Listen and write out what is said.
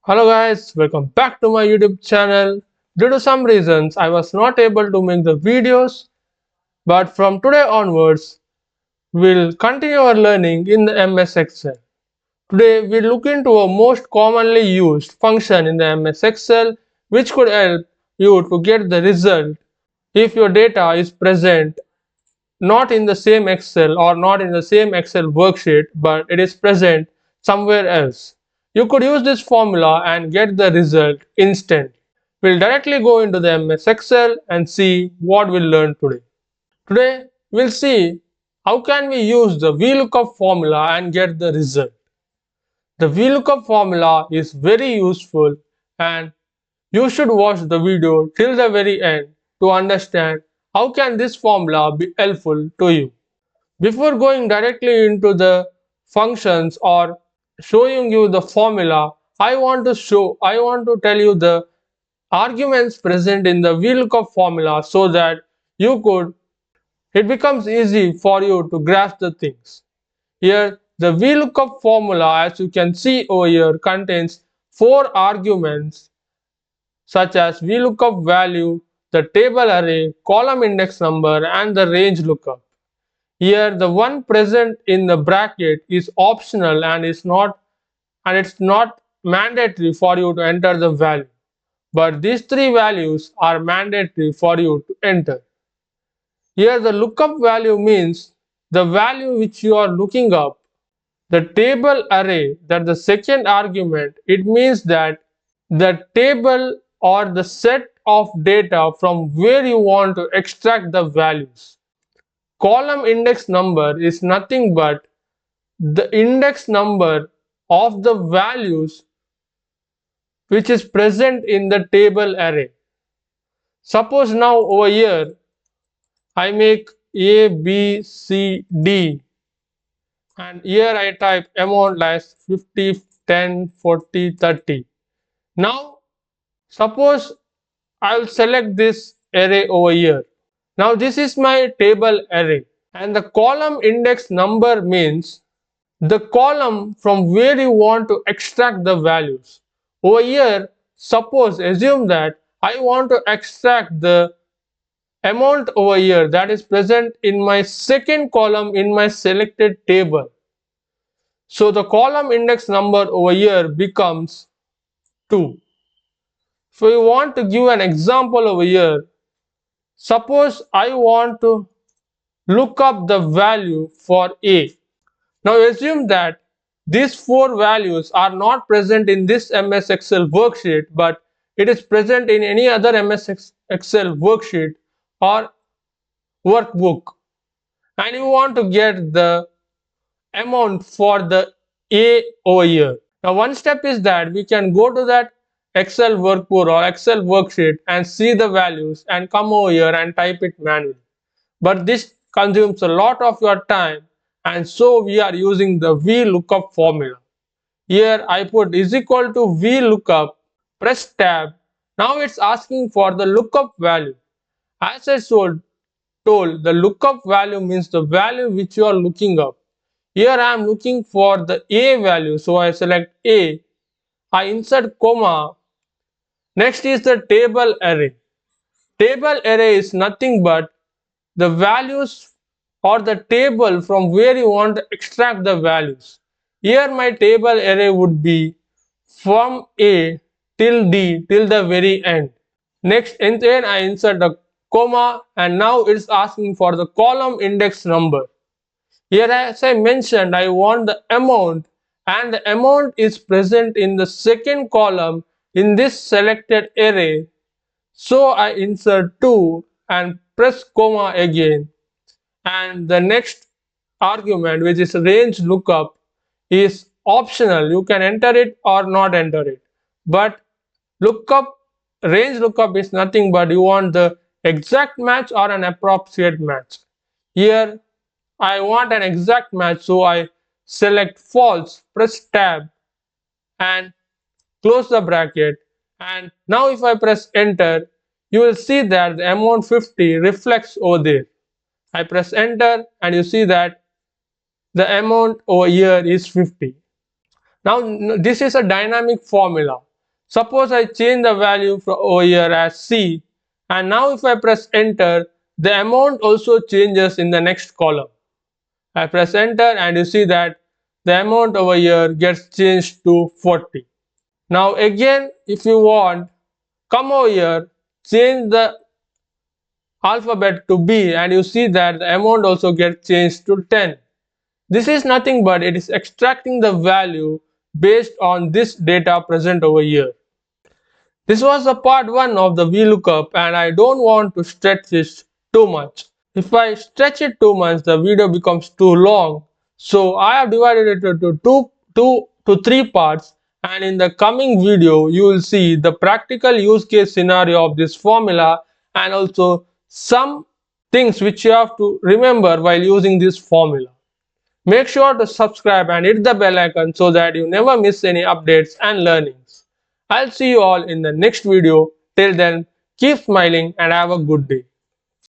Hello guys, welcome back to my YouTube channel. Due to some reasons, I was not able to make the videos, but from today onwards, we'll continue our learning in the MS Excel. Today, we'll look into a most commonly used function in the MS Excel, which could help you to get the result if your data is present not in the same Excel or not in the same Excel worksheet, but it is present somewhere else. You could use this formula and get the result instantly. We'll directly go into the MS Excel and see what we'll learn today. Today, we'll see how can we use the VLookup formula and get the result. The VLookup formula is very useful and you should watch the video till the very end to understand how can this formula be helpful to you. Before going directly into the functions or showing you the formula, I want to tell you the arguments present in the VLookup formula so that it becomes easy for you to grasp the things. Here, the VLookup formula, as you can see over here, contains four arguments such as VLookup value, the table array, column index number, and the range lookup. Here the one present in the bracket is optional and it's not mandatory for you to enter the value. But these three values are mandatory for you to enter. Here the lookup value means the value which you are looking up. The table array, that the second argument, it means that the table or the set of data from where you want to extract the values. Column index number is nothing but the index number of the values which is present in the table array. Suppose now over here I make A, B, C, D and here I type amount as 50, 10, 40, 30. Now suppose I will select this array over here. Now this is my table array and the column index number means the column from where you want to extract the values. Over here, assume that I want to extract the amount over here that is present in my second column in my selected table. So the column index number over here becomes 2. So you want to give an example over here. Suppose I want to look up the value for A. Now assume that these four values are not present in this MS Excel worksheet, but it is present in any other MS Excel worksheet or workbook. And you want to get the amount for the A over here. Now one step is that we can go to that Excel workbook or Excel worksheet and see the values and come over here and type it manually. But this consumes a lot of your time and so we are using the VLookup formula. Here I put is equal to VLookup, press tab. Now it's asking for the lookup value. As I told, the lookup value means the value which you are looking up. Here I am looking for the A value, so I select A. I insert comma. Next is the table array. Table array is nothing but the values or the table from where you want to extract the values. Here my table array would be from A till D till the very end. Next, and then I insert a comma and now it's asking for the column index number. Here as I mentioned, I want the amount and the amount is present in the second column in this selected array. So I insert 2 and press comma again. And the next argument, which is range lookup, is optional. You can enter it or not enter it. But range lookup is nothing but you want the exact match or an approximate match. Here I want an exact match, so I select false, press tab and close the bracket. And now if I press enter, you will see that the amount 50 reflects over there. I press enter and you see that the amount over here is 50. Now this is a dynamic formula. Suppose I change the value from over here as C, and now if I press enter, the amount also changes in the next column. I press enter and you see that the amount over here gets changed to 40. Now again, if you want, come over here, change the alphabet to B and you see that the amount also gets changed to 10. This is nothing but it is extracting the value based on this data present over here. This was the part 1 of the VLookup and I don't want to stretch this too much. If I stretch it too much, the video becomes too long. So I have divided it into two to three parts, and in the coming video you will see the practical use case scenario of this formula and also some things which you have to remember while using this formula. Make sure to subscribe and hit the bell icon so that you never miss any updates and learnings. I'll see you all in the next video. Till then, keep smiling and have a good day.